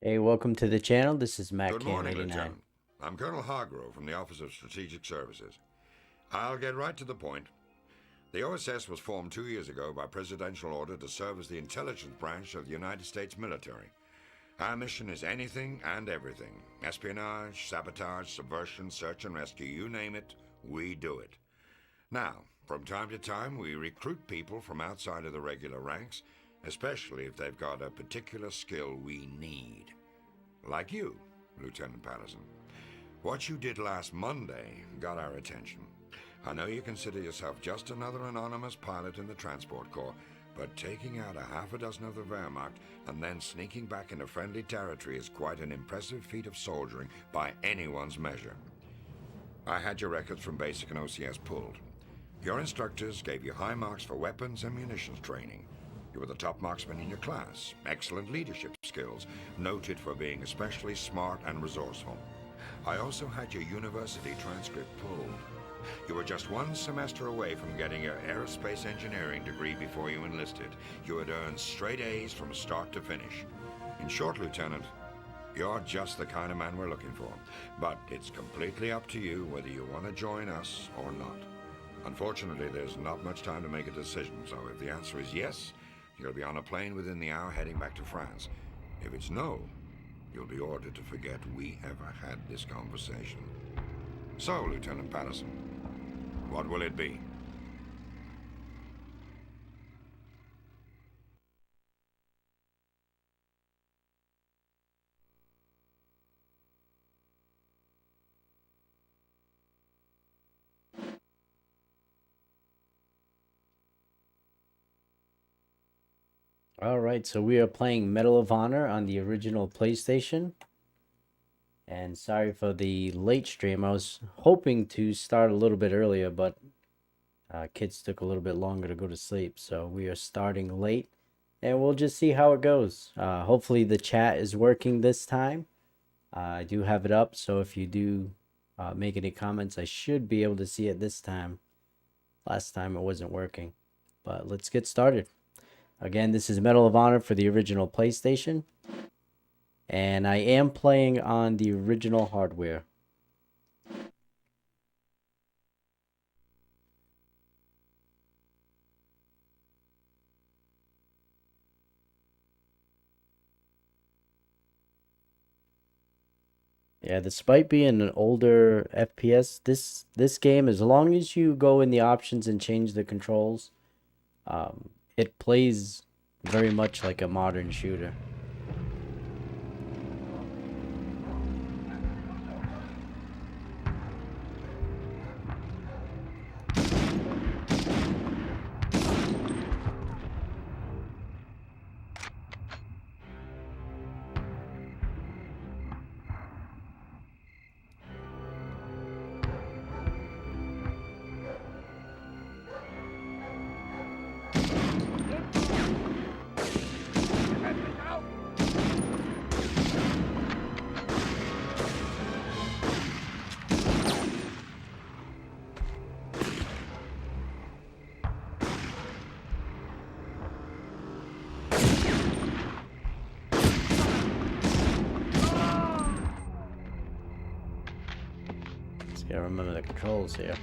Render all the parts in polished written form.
Hey, welcome to the channel. This is Good morning, MacCam89. Lieutenant. I'm Colonel Hargrove from the Office of Strategic Services. I'll get right to the point. The OSS was formed 2 years ago by presidential order to serve as the intelligence branch of the United States military. Our mission is anything and everything. Espionage, sabotage, subversion, search and rescue, you name it, we do it. Now, from time to time, we recruit people from outside of the regular ranks, especially if they've got a particular skill we need. Like you, Lieutenant Patterson. What you did last Monday got our attention. I know you consider yourself just another anonymous pilot in the Transport Corps, but taking out a half a dozen of the Wehrmacht and then sneaking back into friendly territory is quite an impressive feat of soldiering by anyone's measure. I had your records from basic and OCS pulled. Your instructors gave you high marks for weapons and munitions training. You were the top marksman in your class, excellent leadership skills, noted for being especially smart and resourceful. I also had your university transcript pulled. You were just 1 semester away from getting your aerospace engineering degree before you enlisted. You had earned straight A's from start to finish. In short, Lieutenant, you're just the kind of man we're looking for. But it's completely up to you whether you want to join us or not. Unfortunately, there's not much time to make a decision, so if the answer is yes, you'll be on a plane within the hour heading back to France. If it's no, you'll be ordered to forget we ever had this conversation. So, Lieutenant Patterson, what will it be? Alright, so we are playing Medal of Honor on the original PlayStation. And sorry for the late stream. I was hoping to start a little bit earlier, but kids took a little bit longer to go to sleep. So we are starting late. And we'll just see how it goes. Hopefully the chat is working this time. I do have it up, so if you do make any comments, I should be able to see it this time. Last time it wasn't working. But let's get started. Again, this is Medal of Honor for the original PlayStation. And I am playing on the original hardware. Yeah, despite being an older FPS, this game, as long as you go in the options and change the controls, it plays very much like a modern shooter. Just gotta remember the controls here.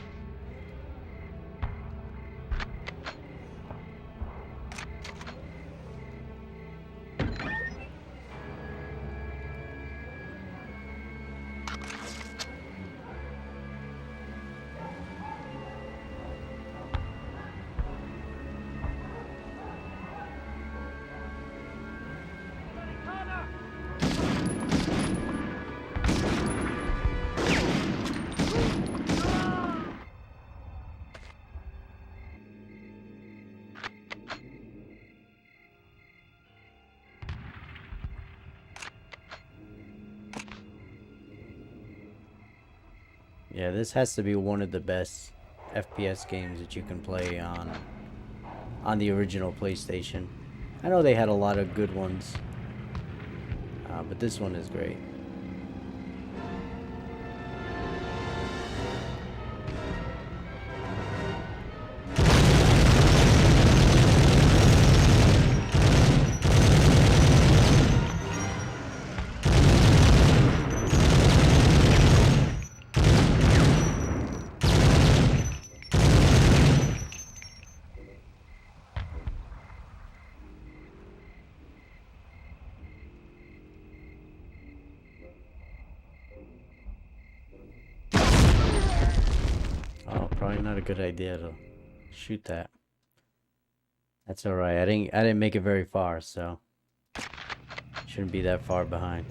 Yeah, this has to be one of the best FPS games that you can play on the original PlayStation. I know they had a lot of good ones, but this one is great. probably not a good idea to shoot that. That's all right. I didn't make it very far, so shouldn't be that far behind.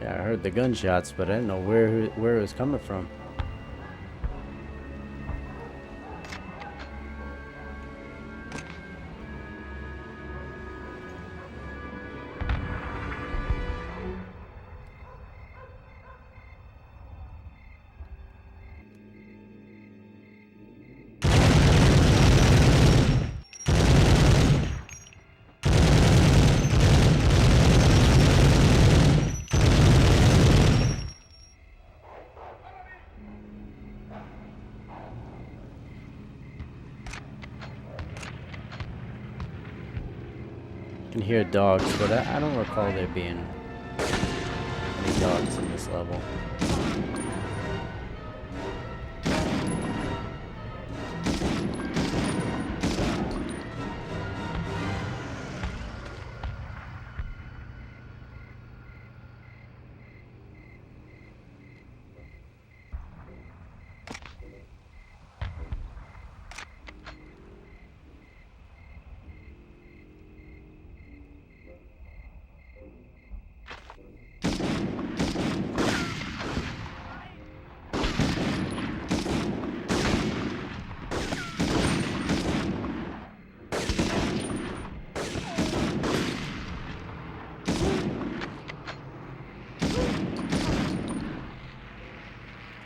Yeah, I heard the gunshots, but I didn't know where it was coming from. I can hear dogs, but I don't recall there being any dogs in this level.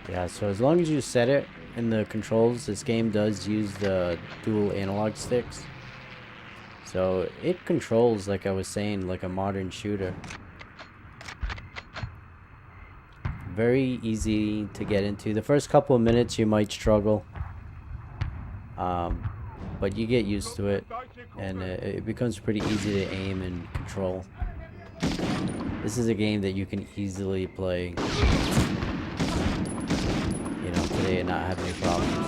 Yeah, so as long as you set it in the controls, this game does use the dual analog sticks. So it controls, like I was saying, like a modern shooter. Very easy to get into. The first couple of minutes you might struggle. But you get used to it, and it becomes pretty easy to aim and control. This is a game that you can easily play, today and not have any problems.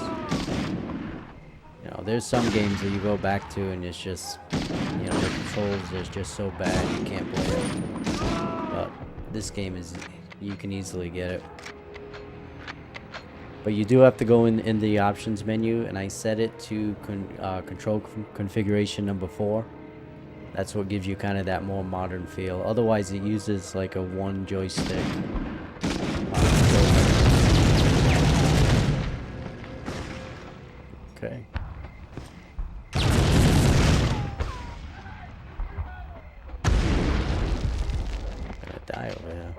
There's some games that you go back to and it's just, the controls are just so bad you can't play it. But this game you can easily get it. But you do have to go in the options menu, and I set it to control configuration number 4. That's what gives you kind of that more modern feel. Otherwise it uses like a one joystick. Okay. I'm gonna die over here.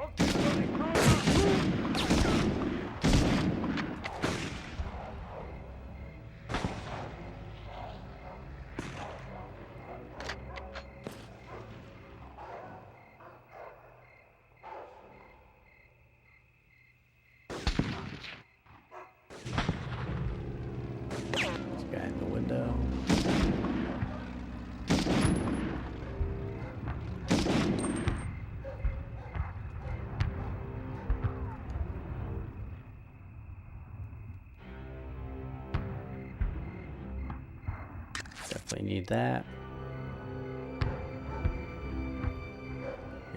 Definitely need that.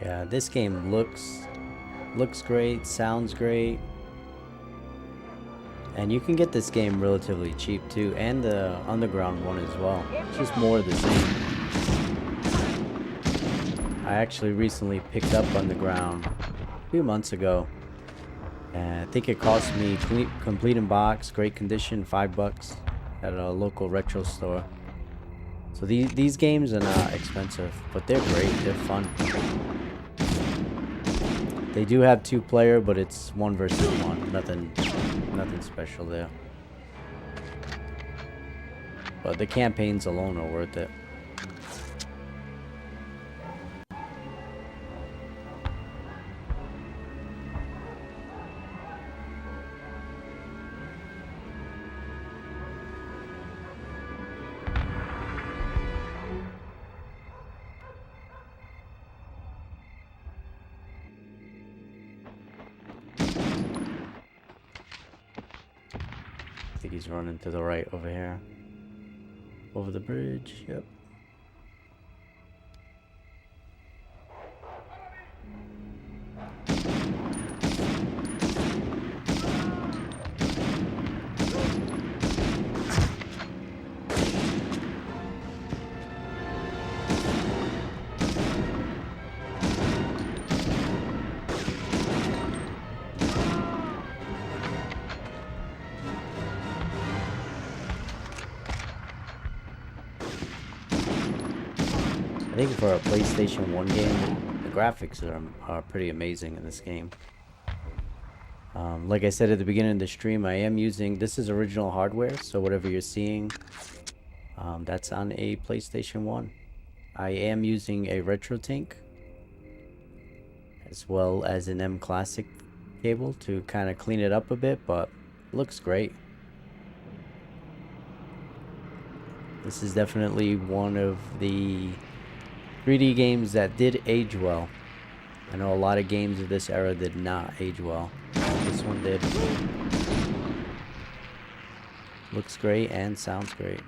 Yeah, this game looks great, sounds great. And you can get this game relatively cheap too, and the underground one as well. It's just more of the same. I actually recently picked up Underground few months ago. And I think it cost me complete in box, great condition, $5 at a local retro store. So these games are not expensive, but they're great. They're fun. They do have 2-player, but it's 1 versus 1. Nothing special there. But the campaigns alone are worth it. I think he's running to the right over here. Over the bridge, yep. I think for a PlayStation 1 game, the graphics are pretty amazing in this game. Like I said at the beginning of the stream, I am using, this is original hardware, so whatever you're seeing, that's on a PlayStation 1. I am using a RetroTink, as well as an M Classic cable to kind of clean it up a bit, but it looks great. This is definitely one of the 3D games that did age well. I know a lot of games of this era did not age well. This one did. Looks great and sounds great.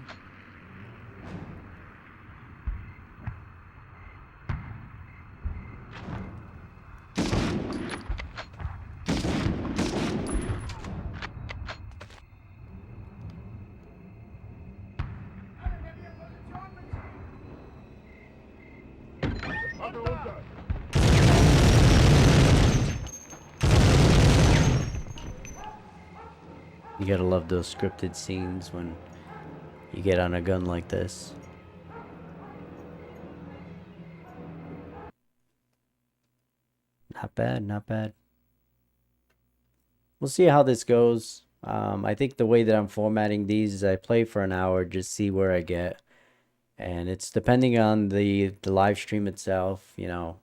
You gotta love those scripted scenes when you get on a gun like this. Not bad, not bad. We'll see how this goes. I think the way that I'm formatting these is I play for an hour, just see where I get. And it's depending on the live stream itself, you know.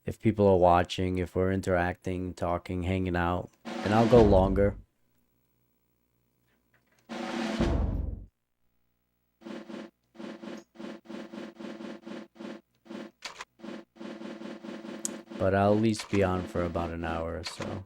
If people are watching, if we're interacting, talking, hanging out. And I'll go longer. But I'll at least be on for about an hour or so.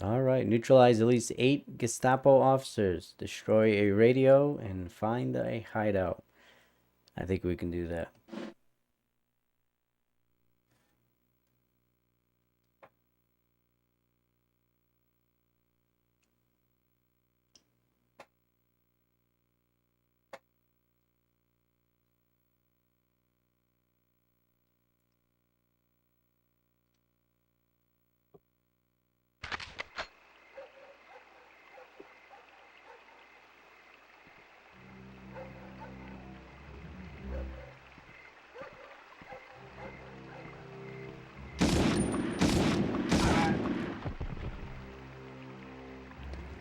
Alright, neutralize at least 8 Gestapo officers, destroy a radio, and find a hideout. I think we can do that.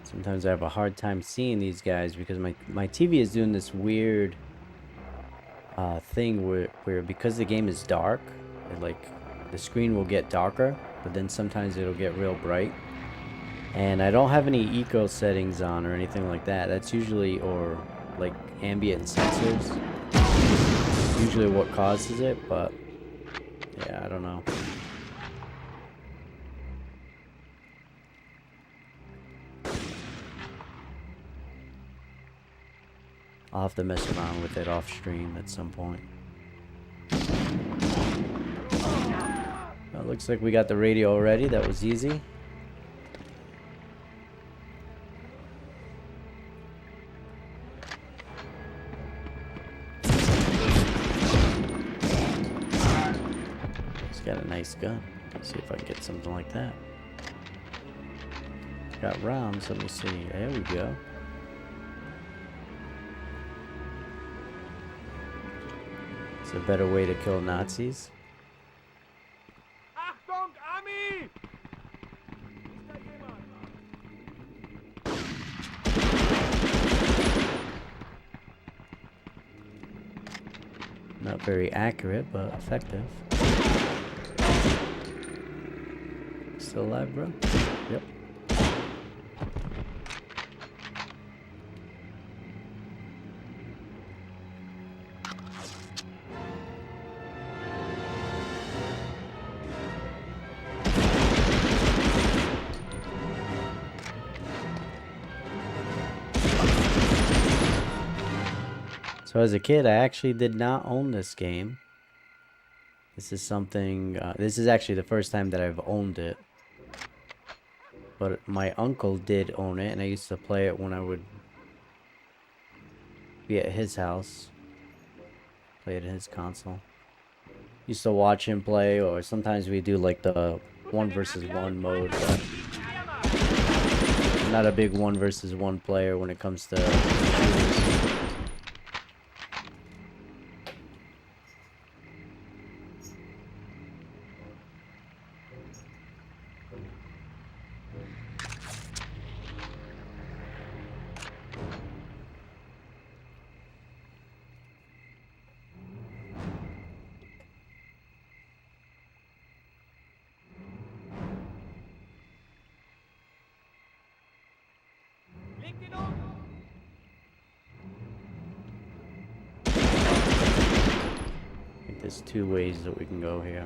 Sometimes I have a hard time seeing these guys because my TV is doing this weird thing where because the game is dark, like the screen will get darker, but then sometimes it'll get real bright. And I don't have any eco settings on or anything like that. That's usually, or like ambient sensors, usually what causes it, but yeah, I don't know. I'll have to mess around with it off stream at some point. Well, looks like we got the radio already. That was easy. He's got a nice gun. Let's see if I can get something like that. Got rounds. Let me see. There we go. It's a better way to kill Nazis. Achtung, Army! Not very accurate, but effective. Still alive, bro? Yep. So as a kid, I actually did not own this game. This is something, this is actually the first time that I've owned it. But my uncle did own it, and I used to play it when I would be at his house. Play it in his console. Used to watch him play, or sometimes we do like the 1 versus 1 mode, but I'm not a big 1 versus 1 player when it comes to shooters. Legt ihn um! I think there's 2 ways that we can go here.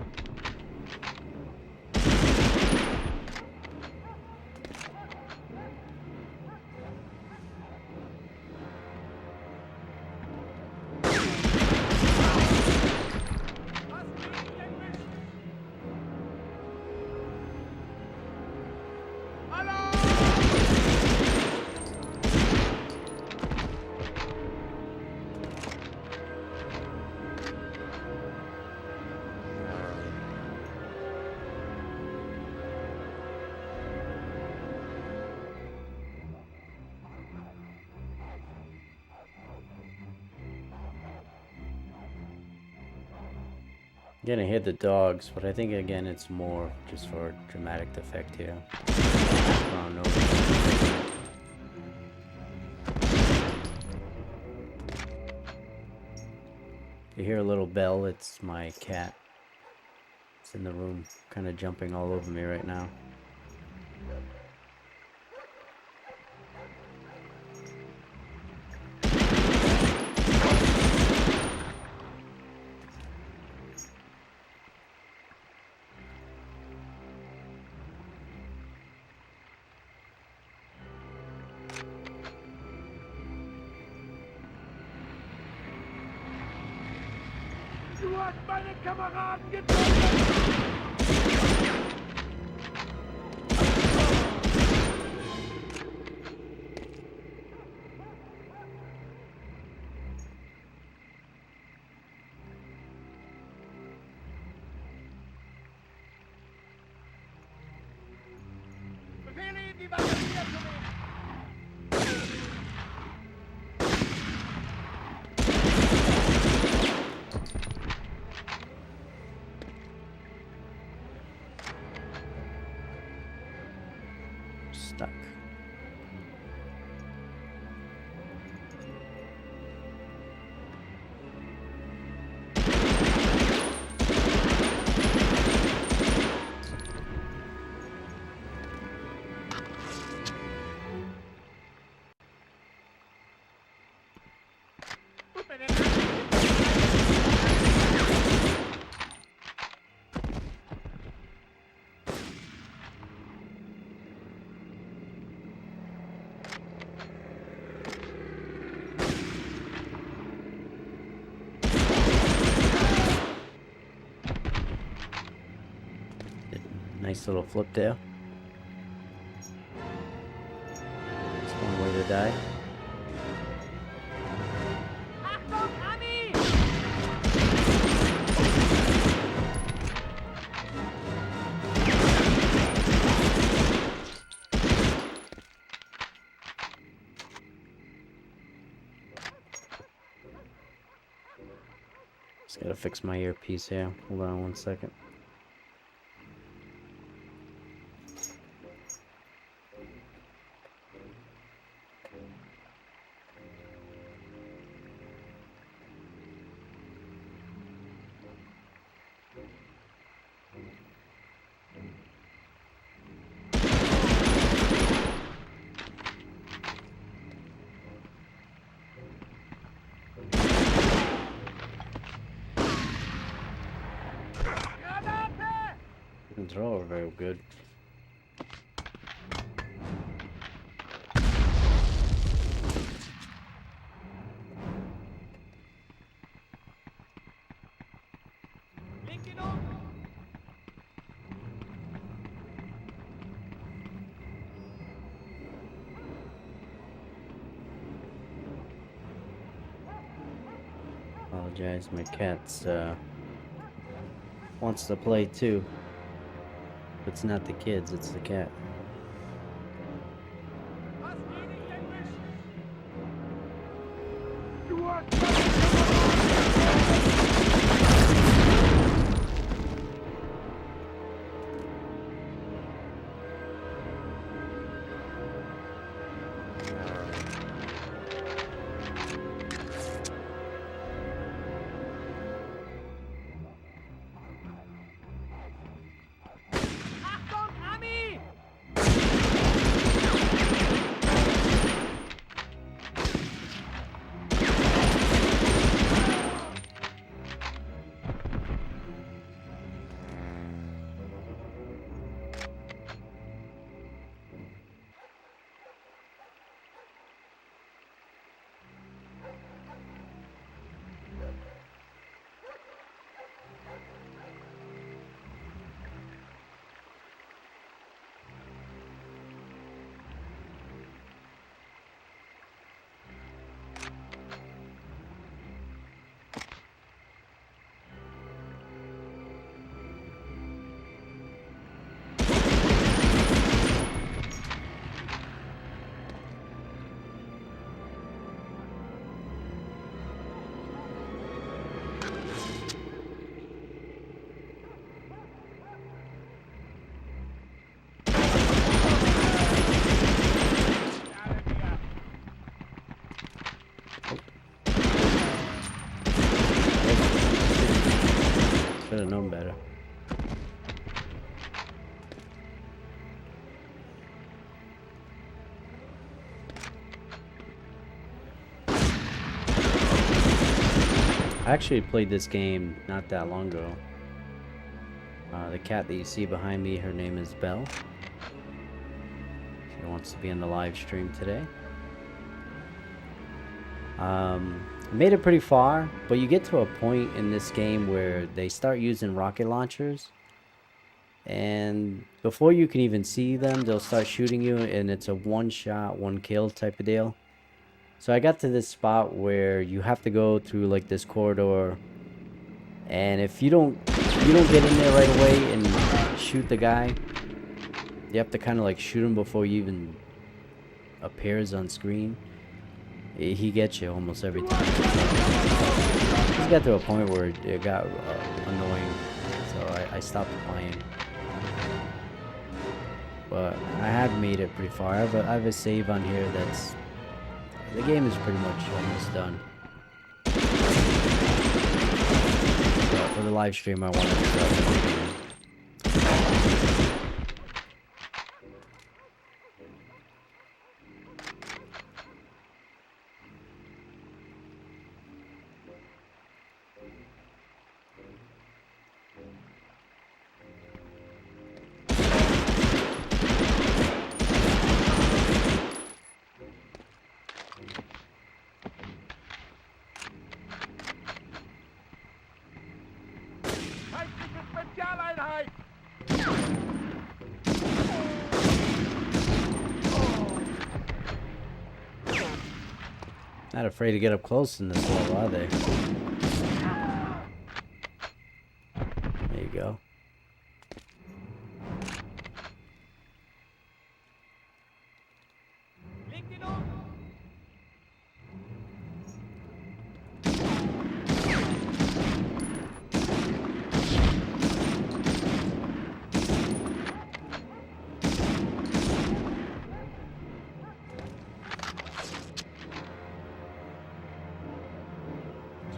Gonna hit the dogs, but I think again it's more just for dramatic effect here. I don't know. You hear a little bell, it's my cat. It's in the room, kind of jumping all over me right now. Du hast meine Kameraden getötet! Befehle ihm, die Waffe niederzulegen! Stuck. Nice little flip there. That's one way to die. Achtung, Ami! Just gotta fix my earpiece here. Hold on one second. Granate! Didn't throw her very good. Leg ihn um! Apologize, my cat's wants to play too. It's not the kids, it's the cat. Was geht dich denn mischen? Du hast Achtung, Ami! Should have known better. I actually played this game not that long ago. The cat that you see behind me, her name is Belle. She wants to be in the live stream today. Made it pretty far, but you get to a point in this game where they start using rocket launchers, and before you can even see them, they'll start shooting you, and it's a one shot, one kill type of deal. So I got to this spot where you have to go through like this corridor, and if you don't get in there right away and shoot the guy, you have to kind of like shoot him before he even appears on screen. He gets you almost every time. Just got to a point where it got annoying, so I stopped playing. But I have made it pretty far. I have a save on here that's... The game is pretty much almost done. But for the live stream, I wanted to start the game. Not afraid to get up close in this level, are they? There you go. Linken um!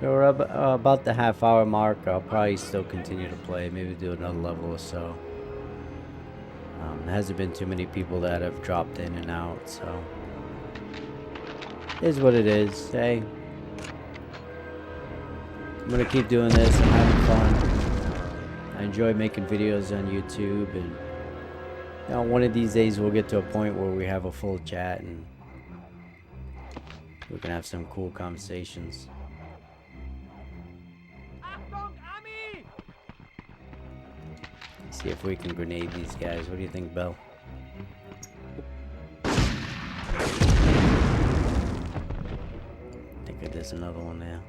So we're about the half-hour mark. I'll probably still continue to play. Maybe do another level or so. There hasn't been too many people that have dropped in and out, so it is what it is. Hey, I'm gonna keep doing this. I'm having fun. I enjoy making videos on YouTube, and you know, one of these days we'll get to a point where we have a full chat and we can have some cool conversations. Achtung, Ami! See if we can grenade these guys. What do you think, Bell? I think there's another one there.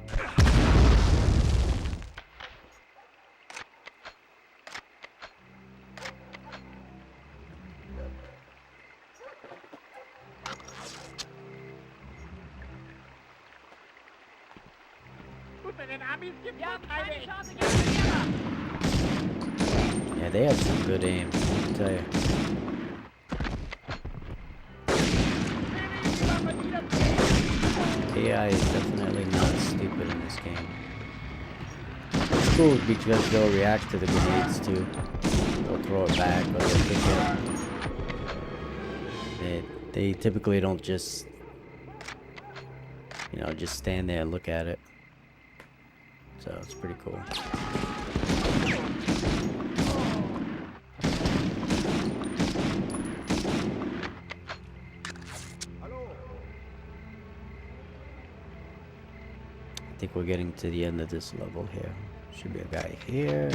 Gut, wenn den Amis gibt, ja, keine Chance gegen den Jammer! Yeah, they have some good aim, I tell you. AI is definitely not stupid in this game. It's cool because they'll react to the grenades too. They'll throw it back or they'll kick it. They typically don't just, you know, just stand there and look at it. So it's pretty cool. I think we're getting to the end of this level here. Should be a guy here.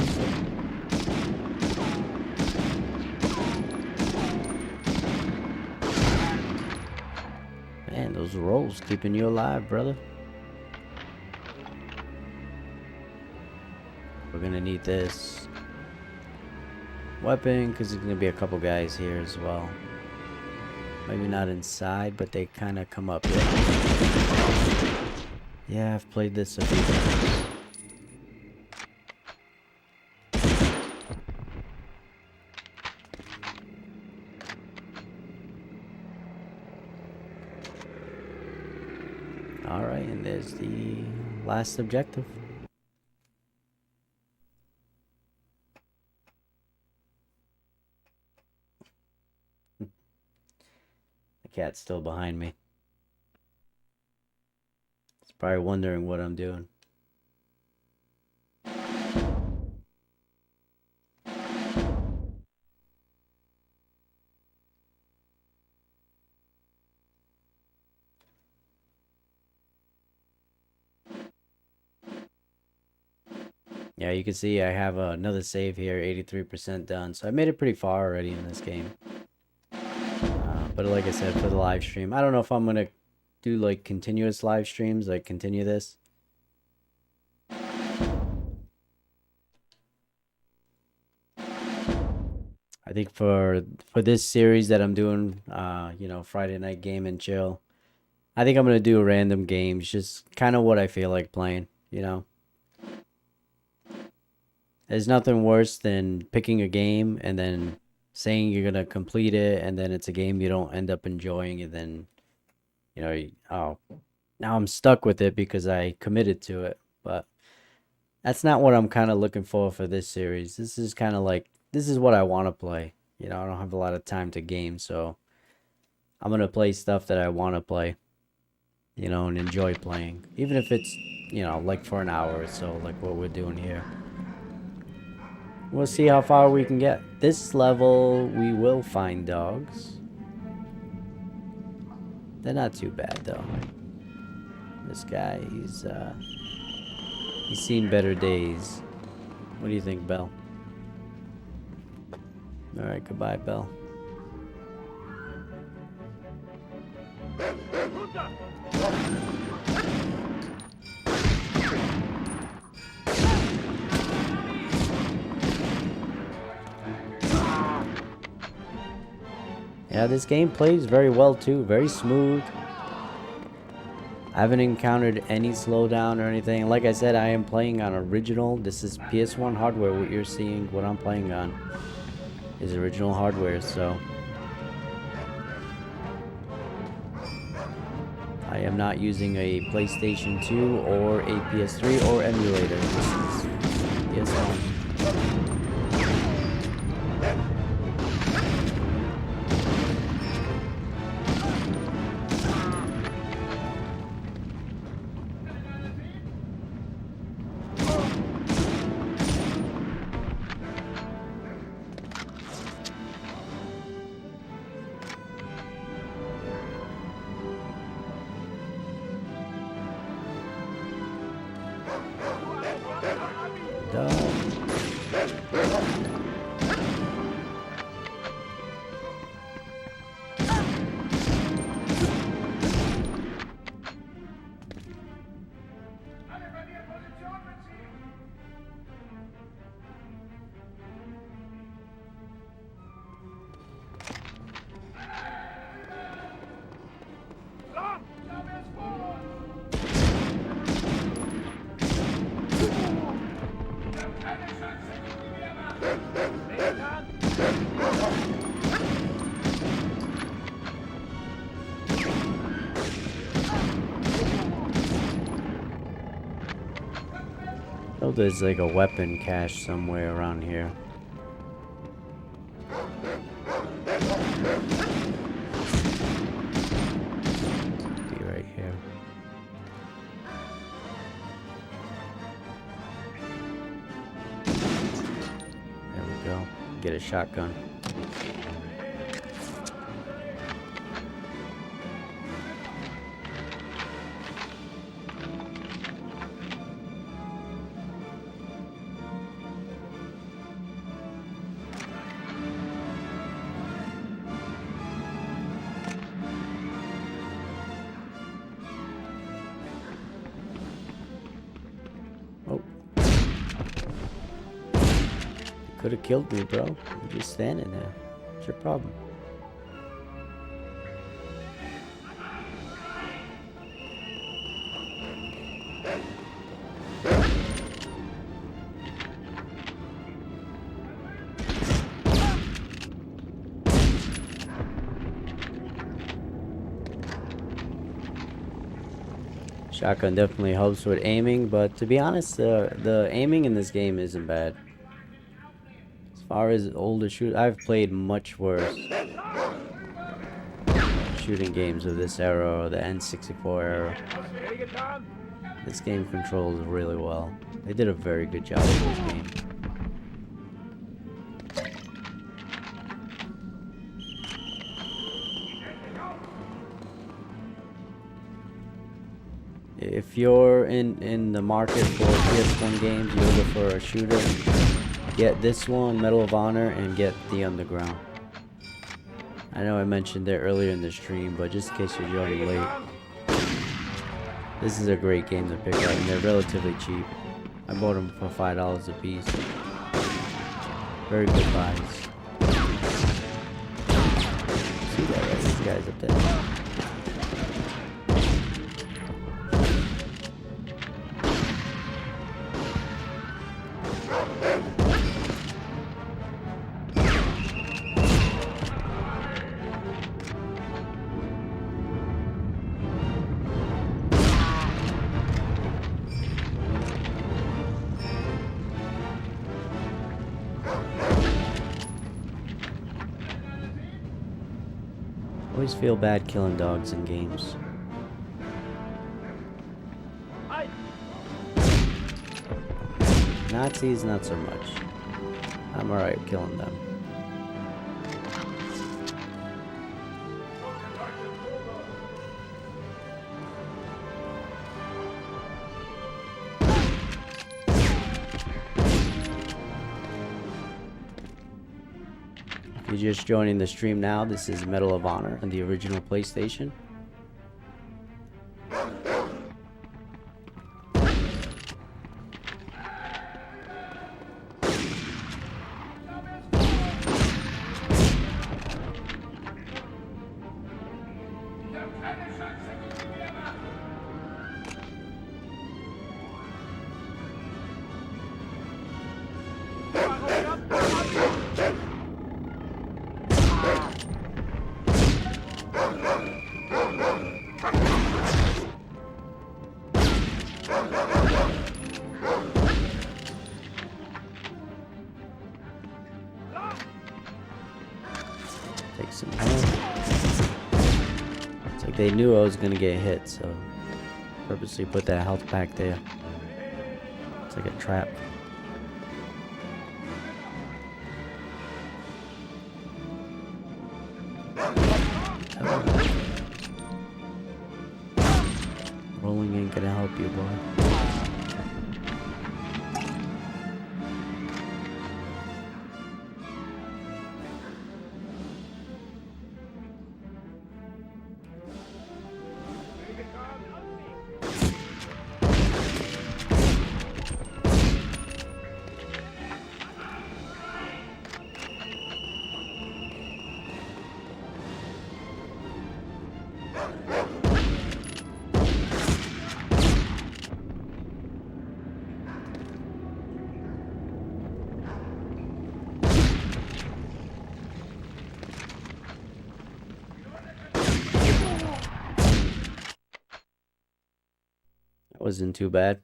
Man, those rolls keeping you alive, brother. We're gonna need this weapon because there's gonna be a couple guys here as well. Maybe not inside, but they kind of come up here. Yeah, I've played this a few times. Alright, and there's the last objective. The cat's still behind me. Probably wondering what I'm doing. Yeah, you can see I have another save here, 83% done. So I made it pretty far already in this game. But like I said, for the live stream, I don't know if I'm going to do like continuous live streams, like continue this. I think for this series that I'm doing, you know, Friday night game and chill, I think I'm gonna do random games, just kind of what I feel like playing, you know. There's nothing worse than picking a game and then saying you're gonna complete it, and then it's a game you don't end up enjoying, and then, you know, oh, now I'm stuck with it because I committed to it. But that's not what I'm kind of looking for this series. This is kind of like, this is what I want to play. You know, I don't have a lot of time to game, so I'm going to play stuff that I want to play, you know, and enjoy playing. Even if it's, you know, like for an hour or so, like what we're doing here. We'll see how far we can get. This level, we will find dogs. They're not too bad, though. This guy, he's seen better days. What do you think, Bell? Alright, goodbye, Bell. Runter! Yeah, this game plays very well too, very smooth. I haven't encountered any slowdown or anything. Like I said, I am playing on original. This is PS1 hardware. What you're seeing, what I'm playing on, is original hardware. So I am not using a PlayStation 2 or a PS3 or emulator. This is PS1. Oh, there's like a weapon cache somewhere around here. Be right here. There we go. Get a shotgun. Could have killed me, bro. I'm just standing there. What's your problem? Shotgun definitely helps with aiming, but to be honest, the aiming in this game isn't bad. As far as older shooters, I've played much worse shooting games of this era or the N64 era. This game controls really well. They did a very good job with this game. If you're in the market for PS1 games, you're looking for a shooter, get this one, Medal of Honor, and get The Underground. I know I mentioned it earlier in the stream, but just in case you're joining late, this is a great game to pick up, and they're relatively cheap. I bought them for $5 a piece. Very good buys. See that, right? These guys up there. Always feel bad killing dogs in games. Nazis, not so much. I'm alright killing them. If you're just joining the stream now, this is Medal of Honor on the original PlayStation. Some health. It's like they knew I was gonna get hit, so purposely put that health pack there. It's like a trap. Rolling ain't gonna help you, boy. That wasn't too bad.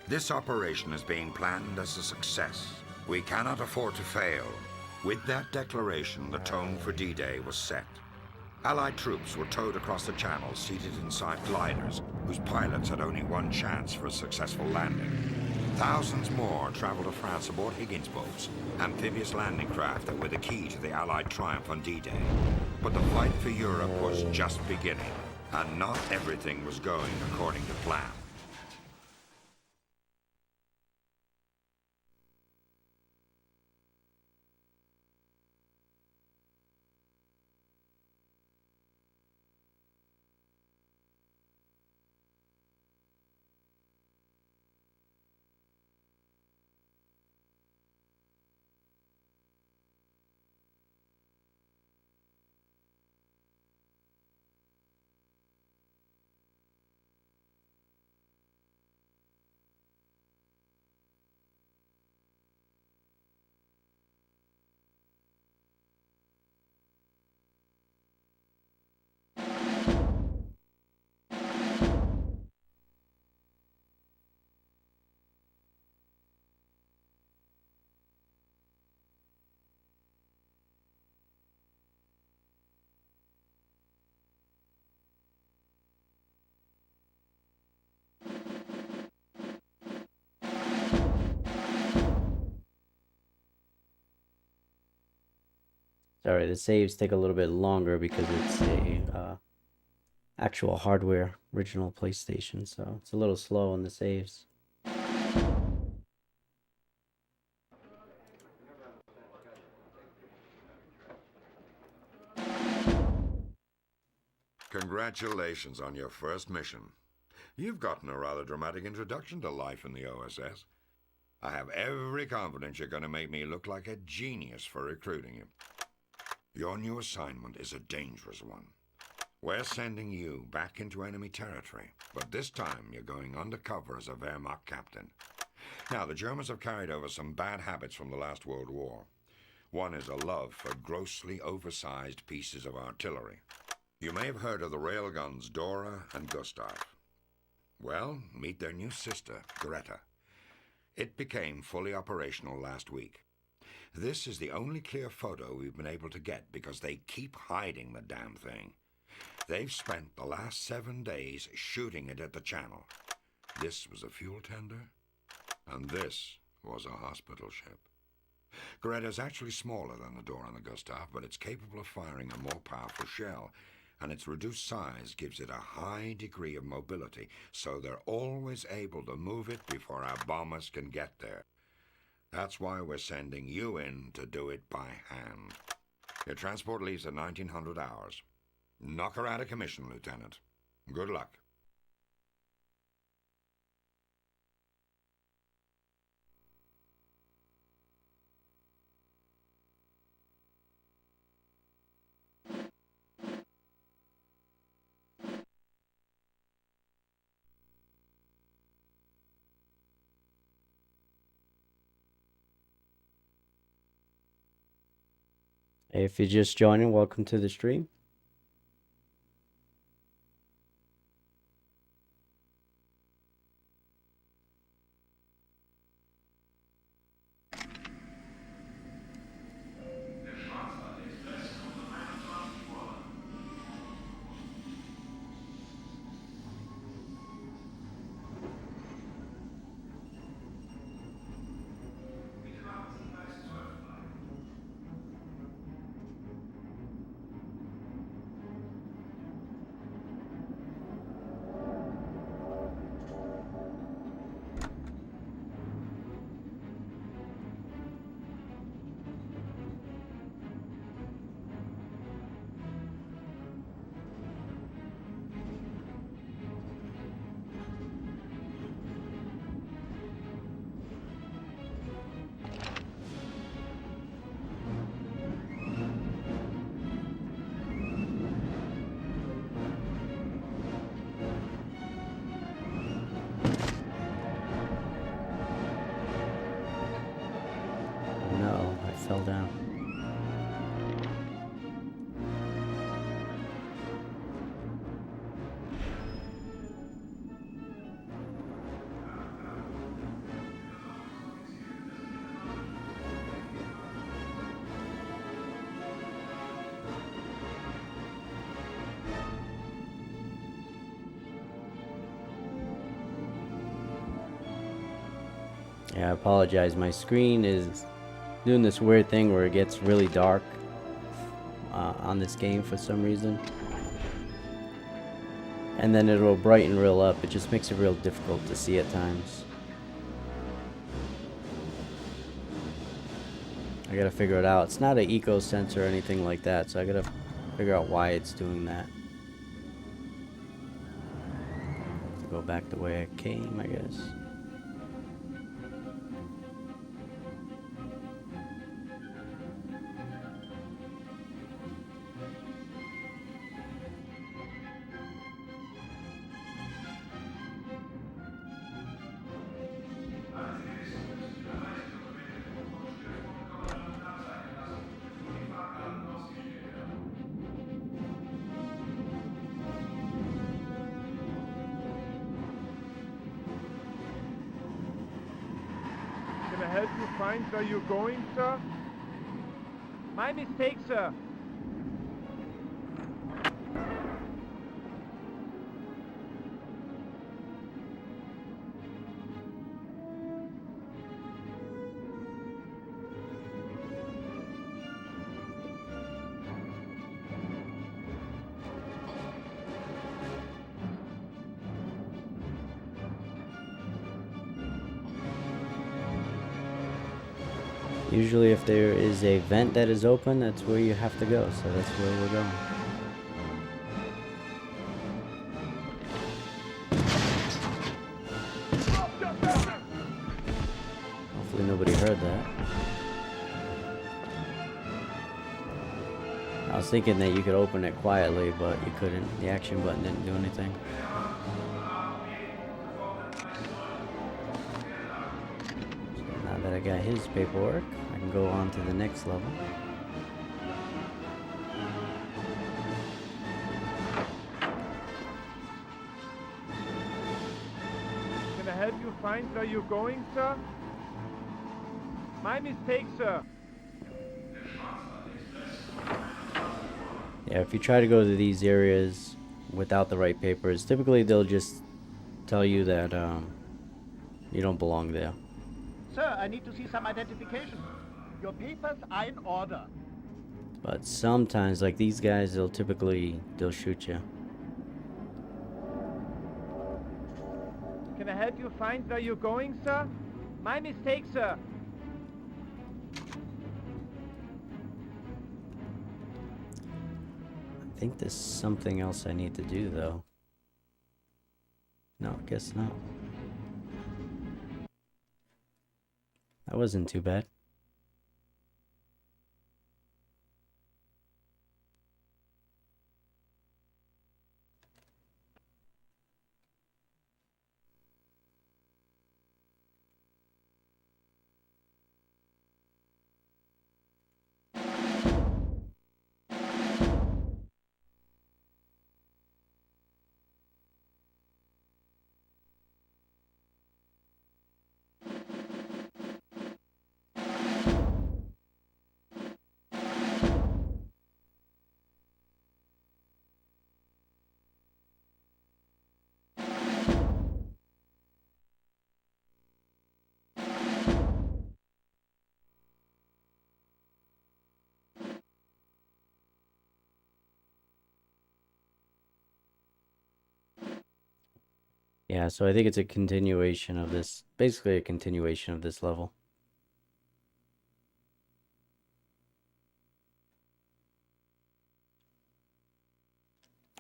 This operation is being planned as a success. We cannot afford to fail. With that declaration, the tone for D-Day was set. Allied troops were towed across the channel, seated inside gliders, whose pilots had only one chance for a successful landing. Thousands more traveled to France aboard Higgins boats, amphibious landing craft that were the key to the Allied triumph on D-Day. But the fight for Europe was just beginning, and not everything was going according to plan. Sorry, the saves take a little bit longer because it's a actual hardware original PlayStation, so it's a little slow on the saves. Congratulations on your first mission. You've gotten a rather dramatic introduction to life in the OSS. I have every confidence you're going to make me look like a genius for recruiting you. Your new assignment is a dangerous one. We're sending you back into enemy territory, but this time you're going undercover as a Wehrmacht captain. Now, the Germans have carried over some bad habits from the last World War. One is a love for grossly oversized pieces of artillery. You may have heard of the railguns Dora and Gustav. Well, meet their new sister, Greta. It became fully operational last week. This is the only clear photo we've been able to get because they keep hiding the damn thing. They've spent the last 7 days shooting it at the channel. This was a fuel tender, and this was a hospital ship. Greta's actually smaller than the Dora and the Gustav, but it's capable of firing a more powerful shell, and its reduced size gives it a high degree of mobility, so they're always able to move it before our bombers can get there. That's why we're sending you in to do it by hand. Your transport leaves at 1900 hours. Knock her out of commission, Lieutenant. Good luck. If you're just joining, welcome to the stream. fell down. Yeah, I apologize. My screen is doing this weird thing where it gets really dark on this game for some reason. And then it'll brighten real up. It just makes it real difficult to see at times. I gotta figure it out. It's not an eco sensor or anything like that, so I gotta figure out why it's doing that. Go back the way I came, I guess. Can I help you find where you're going, sir? My mistake, sir. Usually if there is a vent that is open, that's where you have to go, so that's where we're going. Hopefully nobody heard that. I was thinking that you could open it quietly, but you couldn't. The action button didn't do anything. So now that I got his paperwork, I can go on to the next level. Can I help you find where you're going, sir? My mistake, sir. Yeah, if you try to go to these areas without the right papers, typically they'll just tell you that you don't belong there. Sir, I need to see some identification. Your papers are in order. But sometimes, like these guys, they'll shoot you. Can I help you find where you're going, sir? My mistake, sir. I think there's something else I need to do, though. No, I guess not. That wasn't too bad. Yeah, so I think it's a continuation of this, basically a continuation of this level.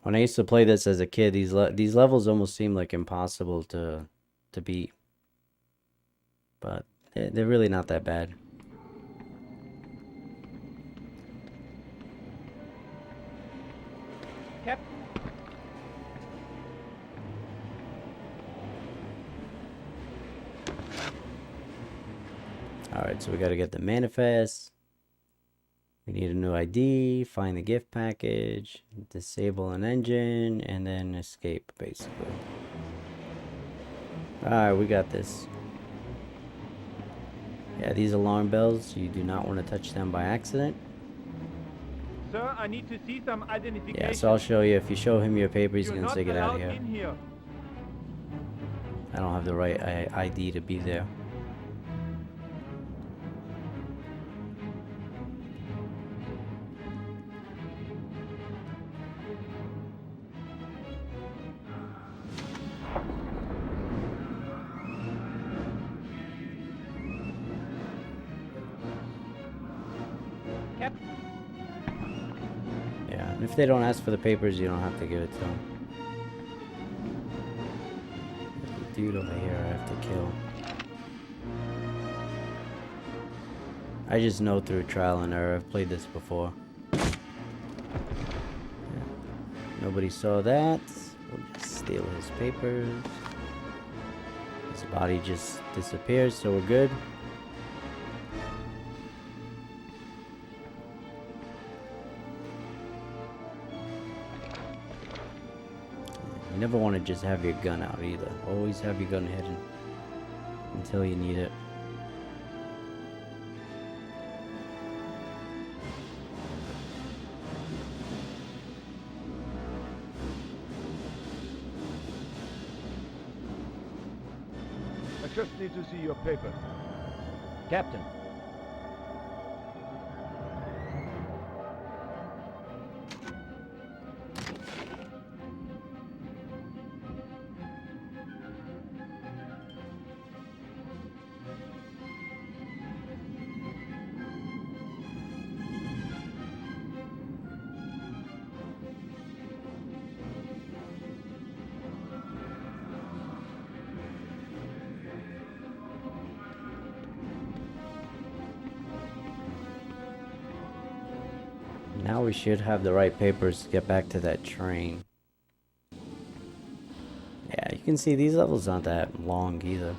When I used to play this as a kid, these levels almost seem like impossible to beat. But they're really not that bad. Cap. Alright, so we gotta get the manifest. We need a new ID, find the gift package, disable an engine, and then escape, basically. Alright, we got this. Yeah, these alarm bells, you do not want to touch them by accident. Sir, I need to see some identification. Yeah, so I'll show you. If you show him your paper, he's You're going to not say get out of allowed here. in here. I don't have the right ID to be there. Captain, Yeah, and if they don't ask for the papers, you don't have to give it to them. The dude over here I have to kill. I just know through trial and error. I've played this before. Yeah. Nobody saw that. We'll just steal his papers. His body just disappears, so we're good. You never want to just have your gun out either. Always have your gun hidden until you need it. I just need to see your paper. Captain. Now we should have the right papers to get back to that train. Yeah, you can see these levels aren't that long either.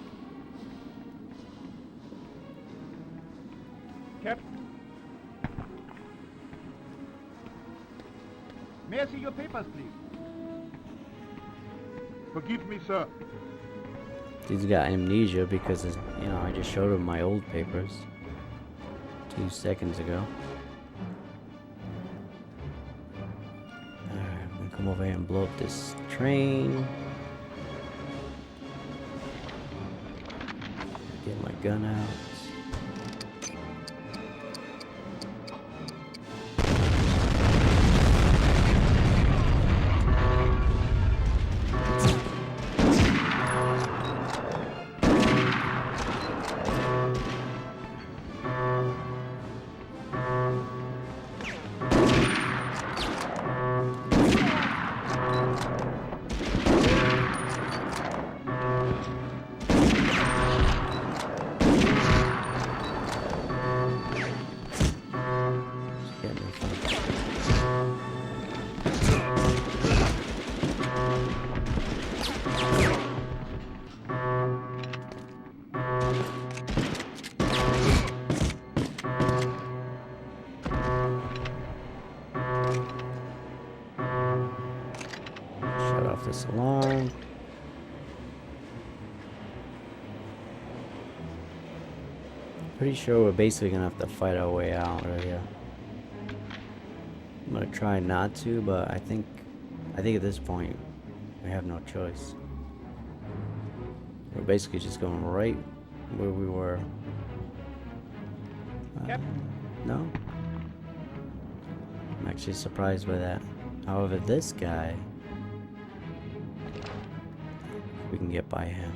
Captain. May I see your papers, please? Forgive me, sir. He's got amnesia because, you know, I just showed him my old papers 2 seconds ago. Alright, I'm gonna come over here and blow up this train. Get my gun out. Shut off this alarm. Pretty sure we're basically gonna have to fight our way out right here. I'm gonna try not to, but I think at this point we have no choice. We're basically just going right where we were. No? I'm actually surprised by that. However, this guy, we can get by him.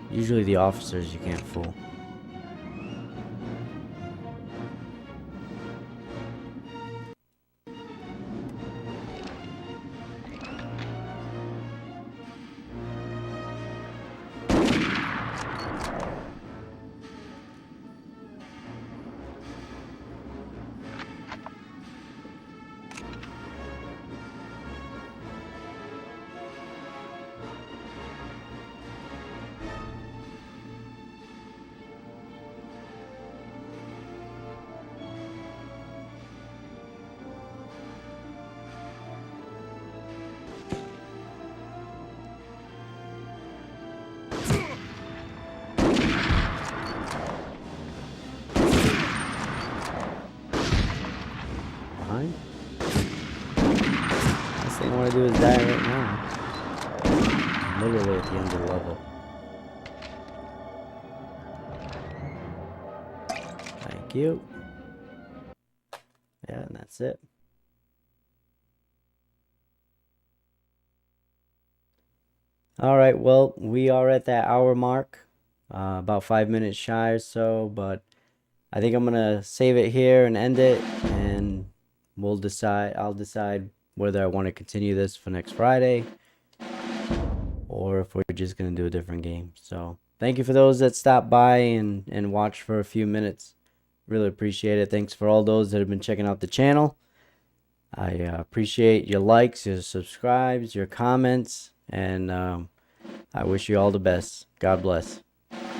Usually the officers you can't fool. I want to do is die right now. I'm literally at the end of the level. Thank you. Yeah, and that's it. All right, well, we are at that hour mark, about 5 minutes shy or so, but I think I'm gonna save it here and end it, and I'll decide whether I want to continue this for next Friday or if we're just gonna do a different game. So thank you for those that stopped by and watched for a few minutes. Really appreciate it. Thanks for all those that have been checking out the channel. I appreciate your likes, your subscribes, your comments, and I wish you all the best. God bless.